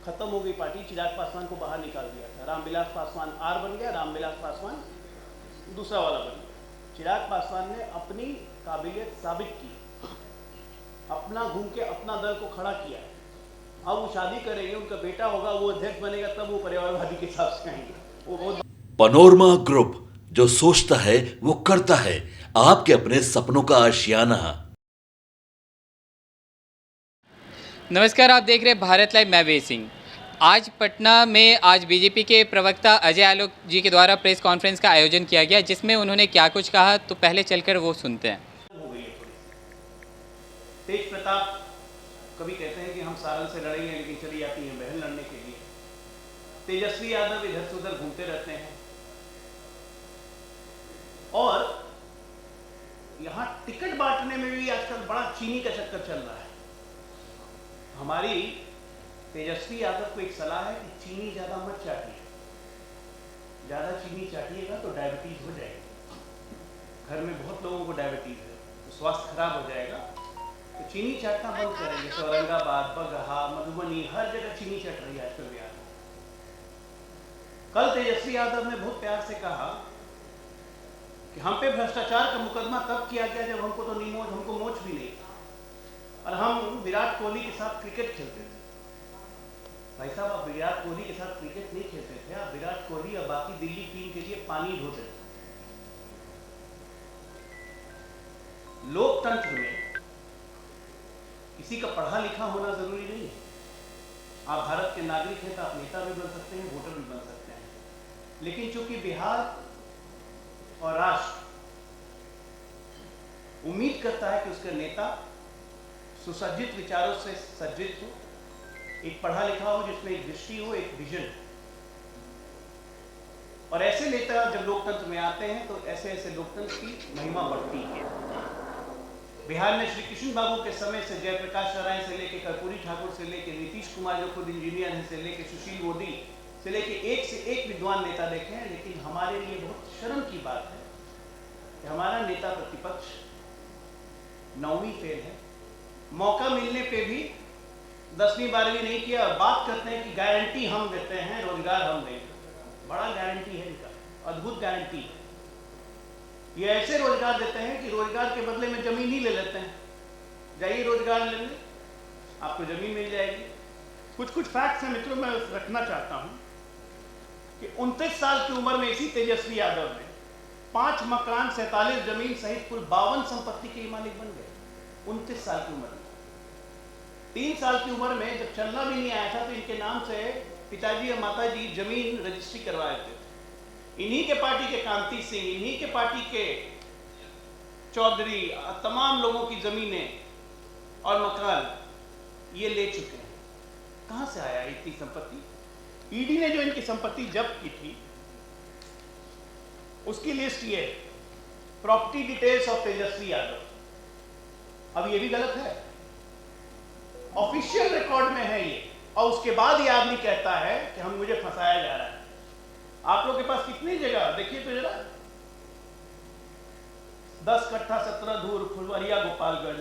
खत्म हो गई पार्टी, चिराग पासवान को बाहर निकाल दिया था। रामविलास पासवान आर बन गया, रामविलास पासवान दूसरा वाला बन गया। चिराग पासवान ने अपनी काबिलियत साबित की, अपना घूम के अपना दल को खड़ा किया। अब वो शादी करेंगे, उनका बेटा होगा, वो अध्यक्ष बनेगा, तब वो परिवारवादी के हिसाब से आएंगे। वो बहुत पनोरमा ग्रुप, जो सोचता है वो करता है। आपके अपने सपनों का आशियाना। नमस्कार, आप देख रहे हैं भारत लाइव। मैं वे सिंह। आज पटना में बीजेपी के प्रवक्ता अजय आलोक जी के द्वारा प्रेस कॉन्फ्रेंस का आयोजन किया गया, जिसमें उन्होंने क्या कुछ कहा, तो पहले चलकर वो सुनते हैं। हो गई है थोड़ी। तेज प्रताप कभी कहते हैं कि हम सारण से लड़ेंगे, लेकिन चली जाती हैं बहन लड़ने के लिए। तेजस्वी यादव इधर से उधर घूमते रहते हैं, और यहाँ टिकट बांटने में भी आजकल बड़ा चीनी का चक्कर चल रहा है। हमारी तेजस्वी यादव को एक सलाह है कि चीनी ज्यादा मत चाटिए, ज्यादा चीनी चाटिएगा तो डायबिटीज हो जाएगी। घर में बहुत लोगों को डायबिटीज है, तो स्वास्थ्य खराब हो जाएगा। तो चीनी चाटना बंद करेंगे। तो औरंगाबाद, बगहा, मधुबनी, हर जगह चीनी चट रही है आजकल बिहार में। कल तेजस्वी यादव ने बहुत प्यार से कहा कि हम पे भ्रष्टाचार का मुकदमा तब किया गया जब हमको हमको मोच भी नहीं था, और हम विराट कोहली के साथ क्रिकेट खेलते थे। भाई साहब, आप विराट कोहली के साथ क्रिकेट नहीं खेलते थे, आप विराट कोहली और बाकी दिल्ली टीम के लिए पानी ढोते थे। लोकतंत्र में किसी का पढ़ा लिखा होना जरूरी नहीं है। आप भारत के नागरिक हैं तो आप नेता भी बन सकते हैं, वोटर भी बन सकते हैं। लेकिन चूंकि बिहार और राष्ट्र उम्मीद करता है कि उसका नेता सुसज्जित विचारों से सज्जित हो, एक पढ़ा लिखा हो, जिसमें एक दृष्टि हो, एक विजन। और ऐसे नेता जब लोकतंत्र में आते हैं तो ऐसे ऐसे लोकतंत्र की महिमा बढ़ती है। बिहार में श्री कृष्ण बाबू के समय से जयप्रकाश नारायण से लेकर कर्पूरी ठाकुर से लेकर नीतीश कुमार जो खुद इंजीनियर हैं से लेकर सुशील मोदी से लेकर एक से एक विद्वान नेता देखे हैं। लेकिन हमारे लिए बहुत शर्म की बात है कि हमारा नेता प्रतिपक्ष 9वीं फेल है। मौका मिलने पे भी 10वीं 12वीं नहीं किया, और बात करते हैं कि गारंटी हम देते हैं, रोजगार हम देंगे। बड़ा गारंटी है इनका, अद्भुत गारंटी है। ये ऐसे रोजगार देते हैं कि रोजगार के बदले में जमीन ही ले लेते हैं। जाइए रोजगार ले लें, आपको जमीन मिल जाएगी। कुछ कुछ फैक्ट्स हैं मित्रों, मैं रखना चाहता हूं कि 29 साल की उम्र में इसी तेजस्वी यादव ने 5 मकान, 47 जमीन सहित कुल 52 संपत्ति के मालिक बन गए। 29 साल की उम्र में। 3 साल की उम्र में जब चलना भी नहीं आया था तो इनके नाम से पिताजी और माताजी जमीन रजिस्ट्री करवाए थे। इन्हीं के पार्टी के कांति सिंह, इन्हीं के पार्टी के चौधरी, तमाम लोगों की जमीनें और मकान ये ले चुके हैं। कहां से आया इतनी संपत्ति? ईडी ने जो इनकी संपत्ति जब्त की थी उसकी लिस्ट ये, property details of Tejashwi Yadav. अब ये भी गलत है, ऑफिशियल रिकॉर्ड में है ये, और उसके बाद ये आदमी कहता है कि हम मुझे फंसाया जा रहा है। आप लोग के पास कितनी जगह देखिए तो जरा, 10 कट्ठा 17 धूर फुलवारिया गोपालगंज,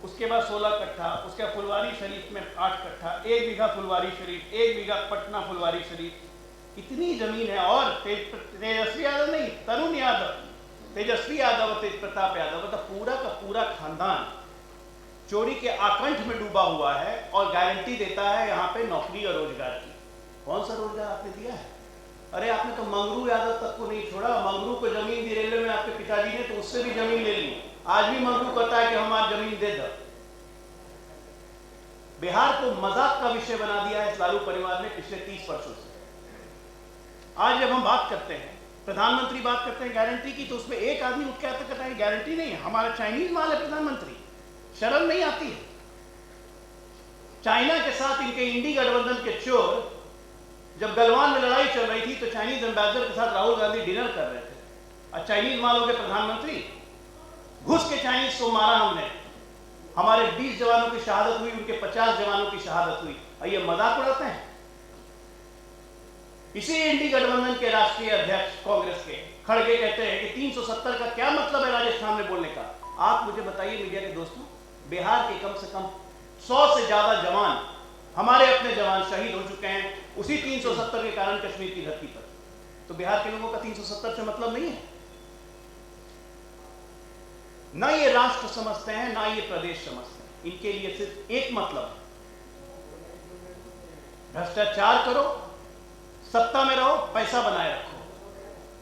उसके बाद 16 कट्ठा, उसके बाद फुलवारी शरीफ में 8 कट्ठा, 1 बीघा फुलवारी शरीफ, 1 बीघा पटना फुलवारी शरीफ। इतनी जमीन है। और तेजस्वी यादव नहीं, तरुण यादव, तेजस्वी यादव और तेज प्रताप यादव का पूरा पूरा खानदान चोरी के आकंठ में डूबा हुआ है, और गारंटी देता है यहाँ पे नौकरी और रोजगार की। कौन सा रोजगार आपने दिया है? अरे आपने तो मंगरू यादव तक को नहीं छोड़ा। मंगरू को जमीन दी रेलवे में आपके पिताजी ने, तो उससे भी जमीन ले ली। आज भी मंगरू कहता है कि हमारी जमीन दे दो। बिहार को मजाक का विषय बना दिया है इस लालू परिवार ने पिछले 30 वर्षों से। आज जब हम बात करते हैं, प्रधानमंत्री बात करते हैं गारंटी की, तो उसमें एक आदमी उठ के आता कहता है गारंटी नहीं है, हमारा चाइनीज माल है प्रधानमंत्री। शर्म नहीं आती है? चाइना के साथ इनके इंडी गठबंधन के चोर जब गलवान में लड़ाई चल रही थी तो चाइनीज एम्बेसडर के साथ राहुल गांधी डिनर कर रहे थे, और चाइनीज मालों के प्रधानमंत्री घुस के चाइनीज को मारा हमने। हमारे 20 जवानों की शहादत हुई, उनके 50 जवानों की शहादत हुई, और ये मजाक उड़ाते हैं। इसी इंडी गठबंधन के राष्ट्रीय अध्यक्ष कांग्रेस के खड़गे कहते हैं कि 370 का क्या मतलब है राजस्थान में बोलने का? आप मुझे बताइए मीडिया के दोस्तों, बिहार के कम से कम 100 से ज्यादा जवान हमारे अपने जवान शहीद हो चुके हैं उसी 370 के कारण कश्मीर की धरती पर। तो बिहार के लोगों का 370 से मतलब नहीं है। ना ये राष्ट्र समझते हैं, ना ये प्रदेश समझते हैं। इनके लिए सिर्फ एक मतलब है, भ्रष्टाचार करो, सत्ता में रहो, पैसा बनाए रखो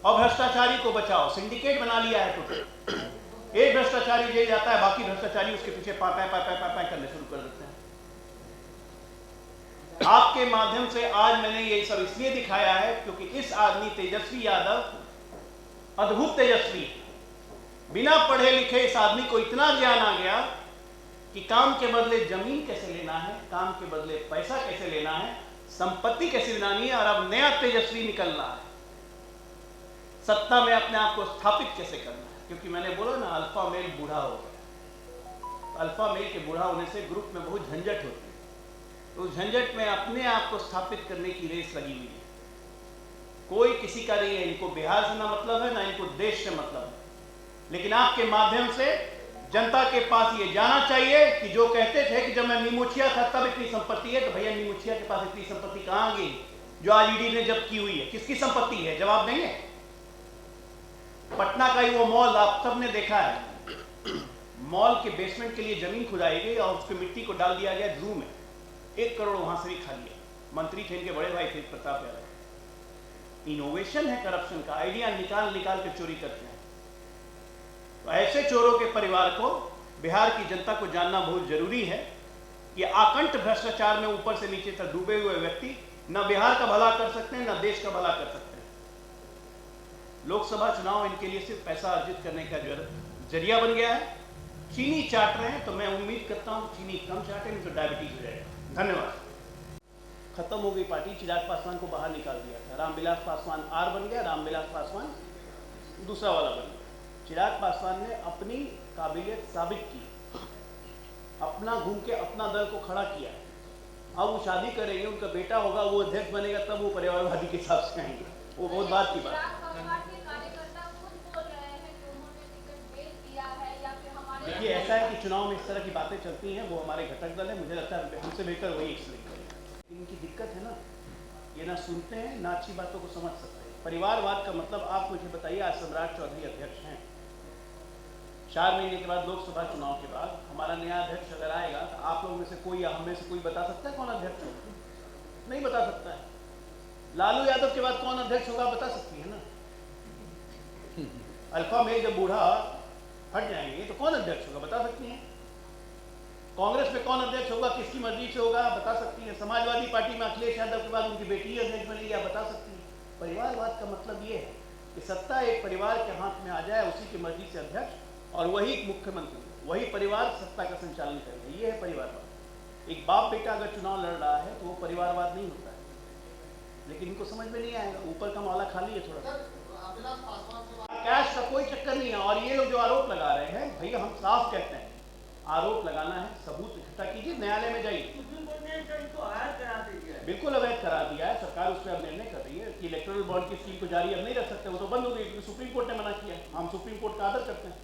और भ्रष्टाचारी को बचाओ। सिंडिकेट बना लिया है टोटल। एक भ्रष्टाचारी जेल जाता है, बाकी भ्रष्टाचारी उसके पीछे पापा करने शुरू कर देते हैं। आपके माध्यम से आज मैंने ये सब इसलिए दिखाया है क्योंकि इस आदमी तेजस्वी यादव अद्भुत तेजस्वी है। बिना पढ़े लिखे इस आदमी को इतना ज्ञान आ गया कि काम के बदले जमीन कैसे लेना है, काम के बदले पैसा कैसे लेना है, संपत्ति कैसे बनानी है और अब नया तेजस्वी निकलना है, सत्ता में अपने आप को स्थापित कैसे करना है। क्योंकि मैंने बोला ना, अल्फा मेल बूढ़ा हो गया। अल्फा मेल के बूढ़ा होने से ग्रुप में बहुत झंझट होती है। तो उस झंझट में अपने आप को स्थापित करने की रेस लगी हुई है। कोई किसी का नहीं है। इनको बिहार से ना मतलब है, ना इनको देश से मतलब है। लेकिन आपके माध्यम से जनता के पास ये जाना चाहिए कि जो कहते थे कि जब मैं नीमुछिया था तब इतनी संपत्ति है, तो भैया नीमुछिया के पास इतनी संपत्ति कहां गई जो आज ईडी ने जब्त की हुई है? किसकी संपत्ति है? जवाब नहीं है। पटना का ही वो मॉल आप सबने देखा है। मॉल के बेसमेंट के लिए जमीन खुदाई गई और उसकी मिट्टी को डाल दिया गया जू में। 1 करोड़ वहां से भी खा लिया। मंत्री थे, इनके बड़े भाई थे प्रताप यादव। इनोवेशन है करप्शन का। आइडिया निकाल निकाल के चोरी करते हैं। तो ऐसे चोरों के परिवार को बिहार की जनता को जानना बहुत जरूरी है कि आकंठ भ्रष्टाचार में ऊपर से नीचे तक डूबे हुए व्यक्ति न बिहार का भला कर सकते हैं, न देश का भला कर सकते हैं। लोकसभा चुनाव इनके लिए सिर्फ पैसा अर्जित करने का जरिया बन गया है। चीनी चाट रहे हैं, तो मैं उम्मीद करता हूं चीनी कम चाटे, नहीं तो डायबिटीज हो जाएगा। धन्यवाद। खत्म हो गई पार्टी। चिराग पासवान को बाहर निकाल दिया था। रामविलास पासवान आर बन गया, रामविलास पासवान दूसरा वाला बन गया। चिराग पासवान ने अपनी काबिलियत साबित की, अपना घूम के अपना दल को खड़ा किया। अब वो शादी करेंगे, उनका बेटा होगा, वो अध्यक्ष बनेगा, तब वो परिवारवादी के हिसाब से आएंगे। वो बहुत बात की बात है। देखिए, ऐसा है कि चुनाव में इस तरह की बातें चलती हैं। वो हमारे घटक दल है, मुझे लगता है हमसे बेहतर वही एक्सप्लेन करेंगे। इनकी दिक्कत है ना, ये ना सुनते हैं ना अच्छी बातों को समझ सकते हैं। परिवारवाद का मतलब आप मुझे बताइए। आज सम्राट चौधरी अध्यक्ष हैं। 4 महीने के बाद लोकसभा चुनाव के बाद हमारा नया अध्यक्ष अगर आएगा तो आप लोग में से कोई या हम में से कोई बता सकता है कौन अध्यक्ष होगा? नहीं बता सकता है। लालू यादव के बाद कौन अध्यक्ष होगा बता सकती है ना। अल्फा मेल जब बूढ़ा हट जाएंगे तो कौन अध्यक्ष होगा बता सकती हैं। कांग्रेस में कौन अध्यक्ष होगा, किसकी मर्जी से होगा बता सकती है। समाजवादी पार्टी में अखिलेश यादव के बाद उनकी बेटी अध्यक्ष बनेगी, आप बता सकती है। परिवारवाद का मतलब ये है कि सत्ता एक परिवार के हाथ में आ जाए, उसी की मर्जी से अध्यक्ष और वही मुख्यमंत्री, वही परिवार सत्ता का संचालन करेगा। ये है परिवारवाद। एक बाप बेटा अगर चुनाव लड़ रहा है तो वो परिवारवाद नहीं होता है। लेकिन इनको समझ में नहीं आएगा। ऊपर का माला खाली है थोड़ा सा। कैश का कोई चक्कर नहीं है। और ये लोग जो आरोप लगा रहे हैं, भैया हम साफ कहते हैं, आरोप लगाना है, सबूत इकट्ठा कीजिए, न्यायालय में जाइए। बिल्कुल अवैध करार दिया है। सरकार उस पर अब निर्णय कर रही है कि इलेक्टोरल बॉन्ड की स्कीम को जारी अब नहीं रख सकते। वो तो बंद हो गई क्योंकि सुप्रीम कोर्ट ने मना किया। हम सुप्रीम कोर्ट का आदर करते हैं।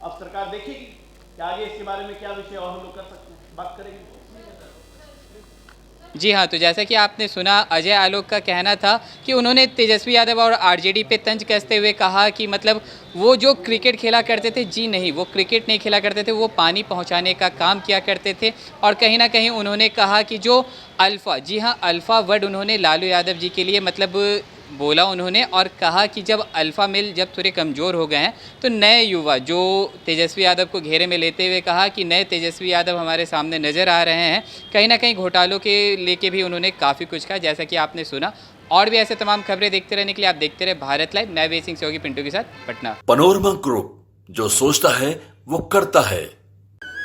अब सरकार देखेगी कि आगे इसके बारे में क्या विषय और हम लोग कर सकते हैं, बात करेंगे। जी हाँ, तो जैसा कि आपने सुना, अजय आलोक का कहना था कि उन्होंने तेजस्वी यादव और आरजेडी पे तंज कसते हुए कहा कि मतलब वो जो क्रिकेट खेला करते थे, जी नहीं, वो क्रिकेट नहीं खेला करते थे, वो पानी पहुंचाने का काम किया करते थे। और कहीं ना कहीं उन्होंने कहा कि जो अल्फ़ा, जी हाँ, अल्फ़ा वर्ड उन्होंने लालू यादव जी के लिए मतलब बोला उन्होंने। और कहा कि जब अल्फ़ा मेल जब थोड़े कमज़ोर हो गए हैं तो नए युवा जो तेजस्वी यादव को घेरे में लेते हुए कहा कि नए तेजस्वी यादव हमारे सामने नज़र आ रहे हैं। कहीं ना कहीं घोटालों के लेके भी उन्होंने काफ़ी कुछ कहा, जैसा कि आपने सुना। और भी ऐसे तमाम खबरें देखते रहने के लिए आप देखते रहे भारत लाइव। मैं वे सिंह सहयोगी पिंटू के साथ, पटना। पनोरमा ग्रुप, जो सोचता है वो करता है।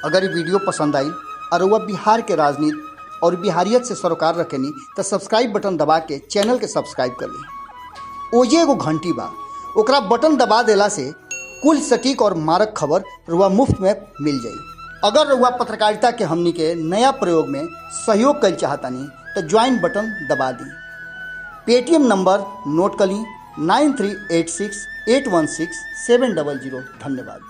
अगर ये वीडियो पसंद आई और वह बिहार के राजनीति और बिहारियत से सरोकार रखेनी तो सब्सक्राइब बटन दबा के चैनल के सब्सक्राइब कर ली। ओजे एगो घंटी बा, ओकरा बटन दबा देला से कुल सटीक और मारक खबर रुआ मुफ्त में मिल जाई। अगर रुआ पत्रकारिता के हमनी के नया प्रयोग में सहयोग कर चाहतानी तो ज्वाइन बटन दबा दी। पेटीएम नंबर नोट कर ली 9386816700। धन्यवाद।